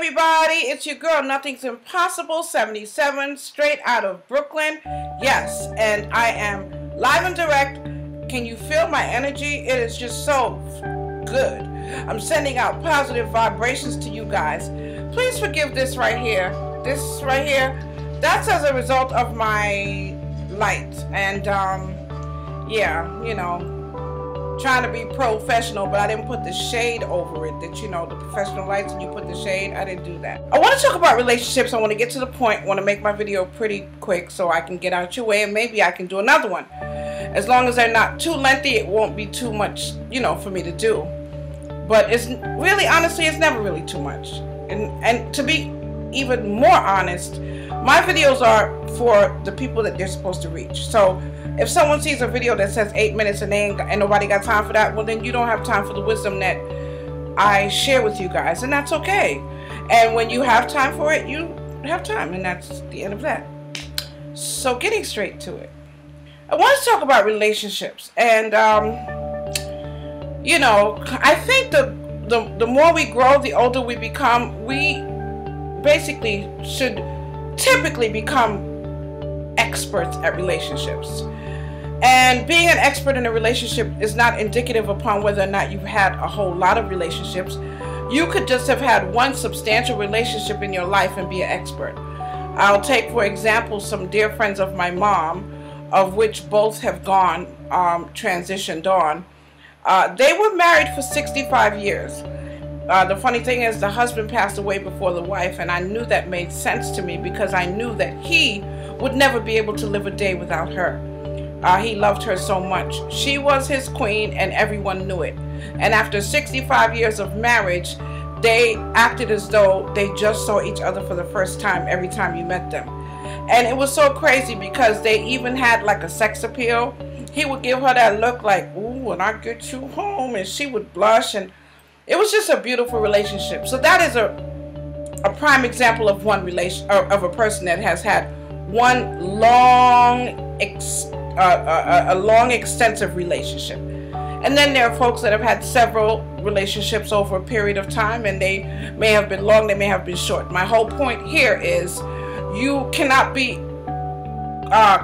everybody, it's your girl Nothing's Impossible 77, straight out of Brooklyn. Yes, and I am live and direct. Can you feel my energy? It is just so good. I'm sending out positive vibrations to you guys. Please forgive this right here. This right here, that's as a result of my light. And yeah, you know, trying to be professional, but I didn't put the shade over it. That, you know, the professional lights and you put the shade. I didn't do that. I want to talk about relationships. I want to get to the point. I want to make my video pretty quick so I can get out your way, and maybe I can do another one. As long as they're not too lengthy, it won't be too much, you know, for me to do. But it's really, honestly, it's never really too much. And to be even more honest, my videos are for the people that they're supposed to reach. So if someone sees a video that says 8 minutes and and nobody got time for that, well, then you don't have time for the wisdom that I share with you guys, and that's okay. And when you have time for it, you have time, and that's the end of that. So getting straight to it, I want to talk about relationships. And you know, I think the more we grow, the older we become, we basically should typically become experts at relationships. And being an expert in a relationship is not indicative upon whether or not you've had a whole lot of relationships. You could just have had one substantial relationship in your life and be an expert. I'll take, for example, some dear friends of my mom, of which both have gone, transitioned on. They were married for 65 years. The funny thing is, the husband passed away before the wife, and I knew that made sense to me because I knew that he would never be able to live a day without her. He loved her so much. She was his queen, and everyone knew it. And after 65 years of marriage, they acted as though they just saw each other for the first time every time you met them. And it was so crazy because they even had like a sex appeal. He would give her that look like, ooh, when I get you home, and she would blush, and it was just a beautiful relationship. So that is a prime example of of a person that has had one long, extensive relationship. And then there are folks that have had several relationships over a period of time, and they may have been long, they may have been short. My whole point here is you cannot be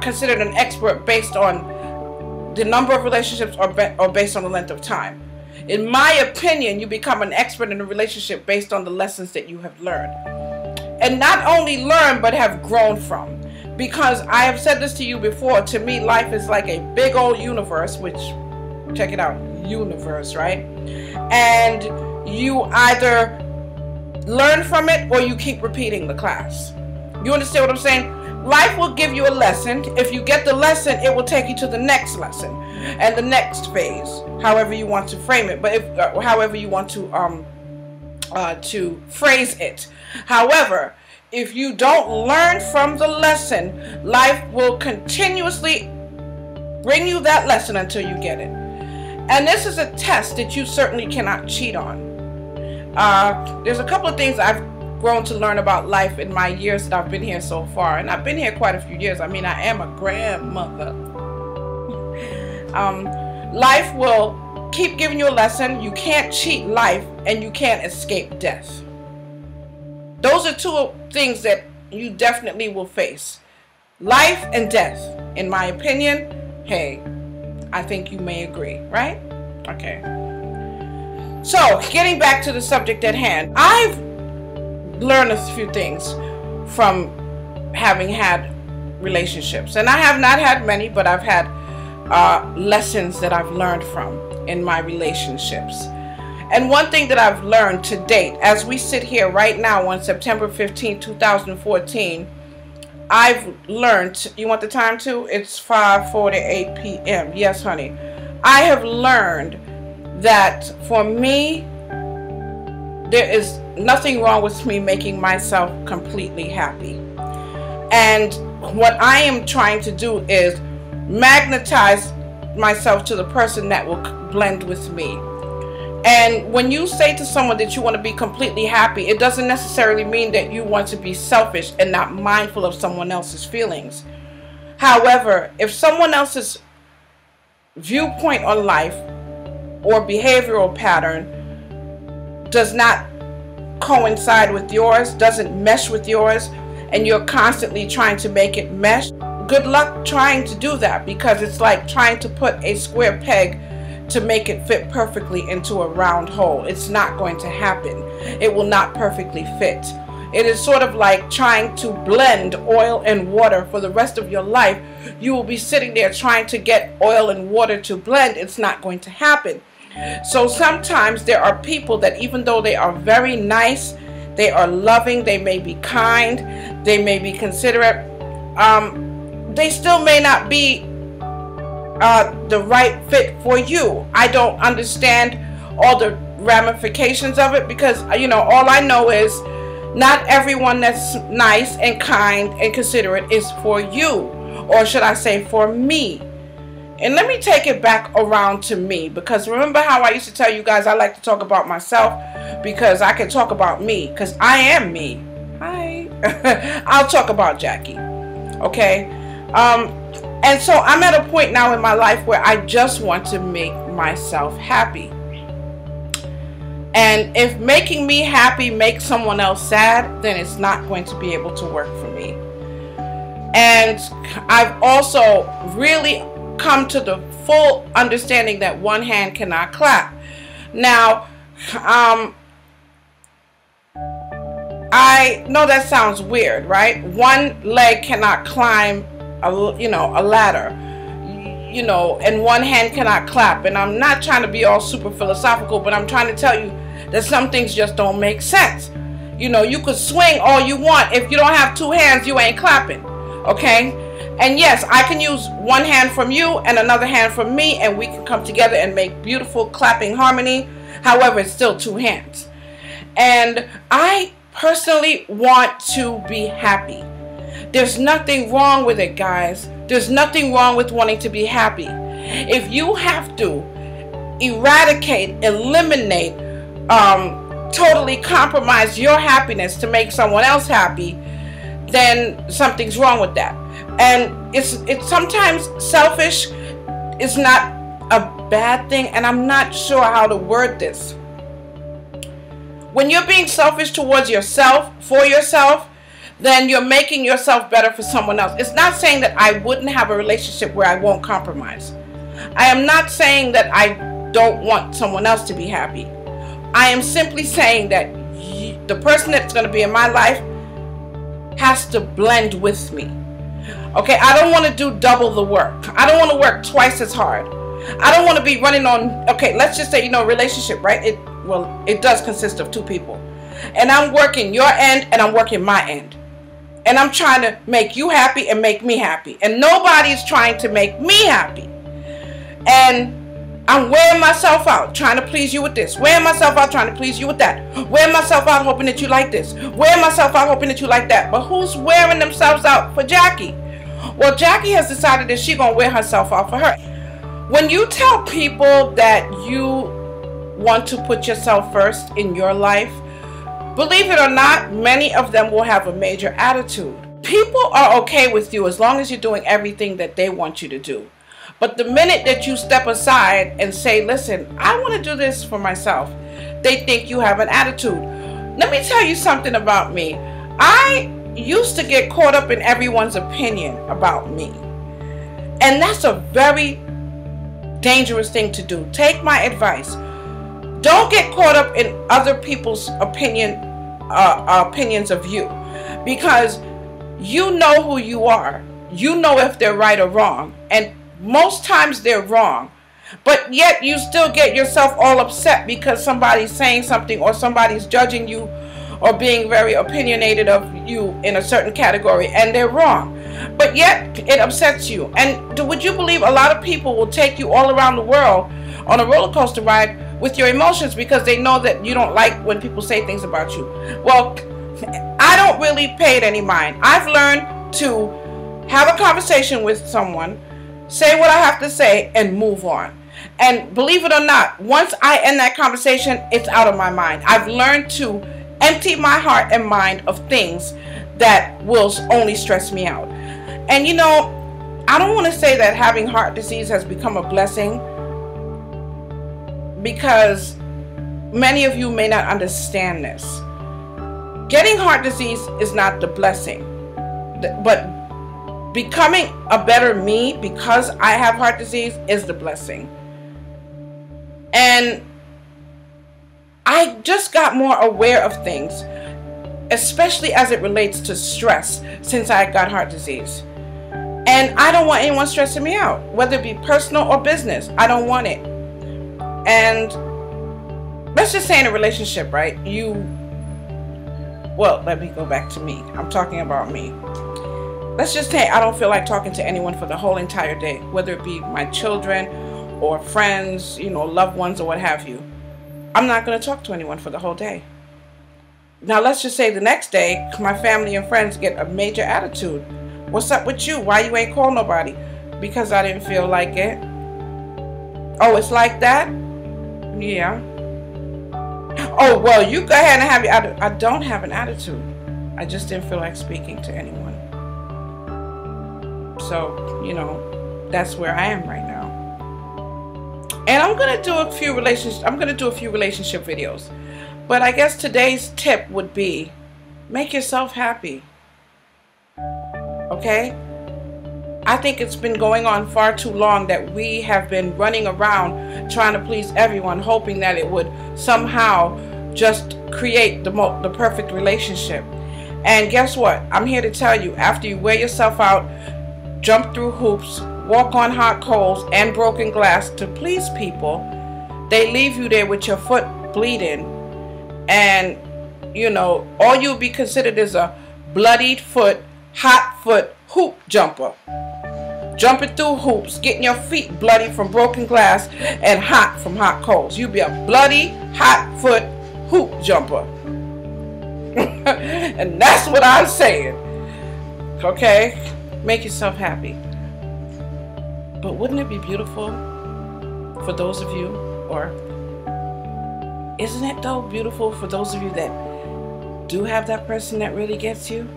considered an expert based on the number of relationships or based on the length of time. In my opinion, you become an expert in a relationship based on the lessons that you have learned. And not only learned, but have grown from. Because I have said this to you before, to me life is like a big old universe, which, check it out, universe, right? And you either learn from it or you keep repeating the class. You understand what I'm saying? Life will give you a lesson. If you get the lesson, it will take you to the next lesson and the next phase, however you want to frame it, but if however you want to phrase it. However, if you don't learn from the lesson, life will continuously bring you that lesson until you get it. And this is a test that you certainly cannot cheat on. There's a couple of things I've grown to learn about life in my years that I've been here so far, and I've been here quite a few years. I mean, I am a grandmother. Life will keep giving you a lesson. You can't cheat life, and you can't escape death. Those are two things that you definitely will face. Life and death. In my opinion, hey, I think you may agree, right? Okay. So, getting back to the subject at hand, I've learned a few things from having had relationships. And I have not had many, but I've had lessons that I've learned from in my relationships. And one thing that I've learned to date, as we sit here right now on September 15, 2014, I've learned, you want the time too? It's 5:48 p.m. Yes, honey. I have learned that for me, there is nothing wrong with me making myself completely happy. And what I am trying to do is magnetize myself to the person that will blend with me. And when you say to someone that you want to be completely happy, it doesn't necessarily mean that you want to be selfish and not mindful of someone else's feelings. However, if someone else's viewpoint on life or behavioral pattern does not coincide with yours, doesn't mesh with yours, and you're constantly trying to make it mesh, good luck trying to do that, because it's like trying to put a square peg to make it fit perfectly into a round hole. It's not going to happen. It will not perfectly fit. It is sort of like trying to blend oil and water for the rest of your life. You will be sitting there trying to get oil and water to blend. It's not going to happen. So sometimes there are people that, even though they are very nice, they are loving, they may be kind, they may be considerate, they still may not be the right fit for you. I don't understand all the ramifications of it, because all I know is not everyone that's nice and kind and considerate is for you, or should I say for me. And let me take it back around to me, because remember how I used to tell you guys I like to talk about myself, because I can talk about me, because I am me. Hi. I'll talk about Jackie. Okay. And so I'm at a point now in my life where I just want to make myself happy. And if making me happy makes someone else sad, then it's not going to be able to work for me. And I've also really come to the full understanding that one hand cannot clap. Now, I know that sounds weird, right? One leg cannot climb a ladder, and one hand cannot clap. And I'm not trying to be all super philosophical, but I'm trying to tell you that some things just don't make sense. You could swing all you want. If you don't have two hands, you ain't clapping. Okay? And yes, I can use one hand from you and another hand from me, and we can come together and make beautiful clapping harmony. However, it's still two hands. And I personally want to be happy. There's nothing wrong with it, guys. There's nothing wrong with wanting to be happy. If you have to eradicate, eliminate, totally compromise your happiness to make someone else happy, then something's wrong with that. And it's sometimes selfish is not a bad thing, and I'm not sure how to word this. When you're being selfish towards yourself, for yourself, then you're making yourself better for someone else. It's not saying that I wouldn't have a relationship where I won't compromise. I am not saying that I don't want someone else to be happy. I am simply saying that the person that's going to be in my life has to blend with me. Okay, I don't want to do double the work. I don't want to work twice as hard. I don't want to be running on, okay, let's just say, relationship, right? It does consist of two people. And I'm working your end and I'm working my end. And I'm trying to make you happy and make me happy. And nobody's trying to make me happy. And I'm wearing myself out trying to please you with this. Wearing myself out trying to please you with that. Wearing myself out hoping that you like this. Wearing myself out hoping that you like that. But who's wearing themselves out for Jackie? Well, Jackie has decided that she's going to wear herself out for her. When you tell people that you want to put yourself first in your life, believe it or not, many of them will have a major attitude. People are okay with you as long as you're doing everything that they want you to do. But the minute that you step aside and say, listen, I want to do this for myself, they think you have an attitude. Let me tell you something about me. I used to get caught up in everyone's opinion about me. And that's a very dangerous thing to do. Take my advice. Don't get caught up in other people's opinions of you, because you know who you are. You know if they're right or wrong, and most times they're wrong, but yet you still get yourself all upset because somebody's saying something, or somebody's judging you or being very opinionated of you in a certain category, and they're wrong, but yet it upsets you. And would you believe a lot of people will take you all around the world on a roller coaster ride with your emotions because they know that you don't like when people say things about you? Well, I don't really pay it any mind. I've learned to have a conversation with someone, say what I have to say, and move on. And believe it or not, once I end that conversation, it's out of my mind. I've learned to empty my heart and mind of things that will only stress me out. And I don't want to say that having heart disease has become a blessing, because many of you may not understand this. Getting heart disease is not the blessing, but becoming a better me because I have heart disease is the blessing. And I just got more aware of things, especially as it relates to stress, since I got heart disease. And I don't want anyone stressing me out, whether it be personal or business. I don't want it. And let's just say in a relationship, right? Well, let me go back to me. I'm talking about me. Let's just say I don't feel like talking to anyone for the whole entire day, whether it be my children or friends, loved ones or what have you. I'm not going to talk to anyone for the whole day. Now, let's just say the next day, my family and friends get a major attitude. What's up with you? Why you ain't call nobody? Because I didn't feel like it. Oh, it's like that? Yeah. Oh, well, you go ahead and have your attitude. I don't have an attitude. I just didn't feel like speaking to anyone. So, that's where I am right now. And I'm going to do a few relationship videos. But I guess today's tip would be, make yourself happy. Okay? I think it's been going on far too long that we have been running around trying to please everyone, hoping that it would somehow just create the perfect relationship. And guess what? I'm here to tell you, after you wear yourself out, jump through hoops, walk on hot coals and broken glass to please people, they leave you there with your foot bleeding, and all you'll be considered is a bloodied foot, hot foot hoop jumper, jumping through hoops, getting your feet bloody from broken glass and hot from hot coals. You'll be a bloody hot foot hoop jumper. And that's what I'm saying. Okay, make yourself happy. But wouldn't it be beautiful for those of you, or isn't it though beautiful for those of you that do have that person that really gets you,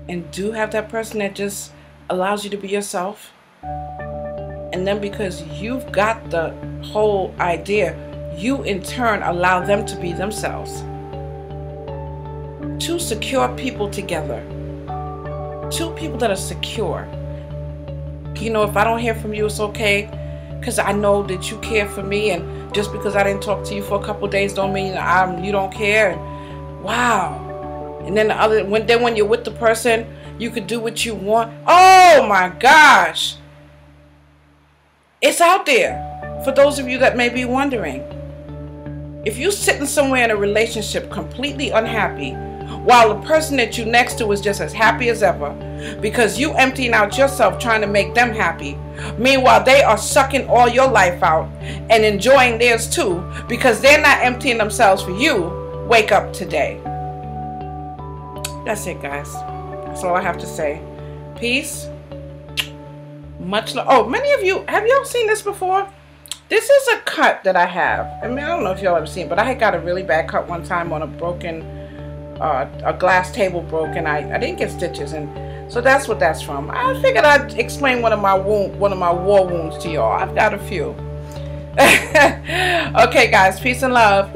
and do have that person that just allows you to be yourself, and then because you've got the whole idea, you in turn allow them to be themselves. Two secure people together, two people that are secure. If I don't hear from you, it's okay, because I know that you care for me, and just because I didn't talk to you for a couple days don't mean you don't care. And wow. And then when you're with the person, you could do what you want. Oh my gosh, it's out there for those of you that may be wondering. If you're sitting somewhere in a relationship completely unhappy, while the person that you're next to is just as happy as ever, because you emptying out yourself trying to make them happy, meanwhile they are sucking all your life out and enjoying theirs too, because they're not emptying themselves for you, wake up today. That's it, guys. That's all I have to say. Peace. Much love. Oh, many of you, have y'all seen this before? This is a cut that I have. I don't know if y'all ever seen it, but I had got a really bad cut one time on a glass table broke, and I didn't get stitches, and so that's what that's from. I figured I'd explain one of my war wounds to y'all. I've got a few. Okay, guys, peace and love.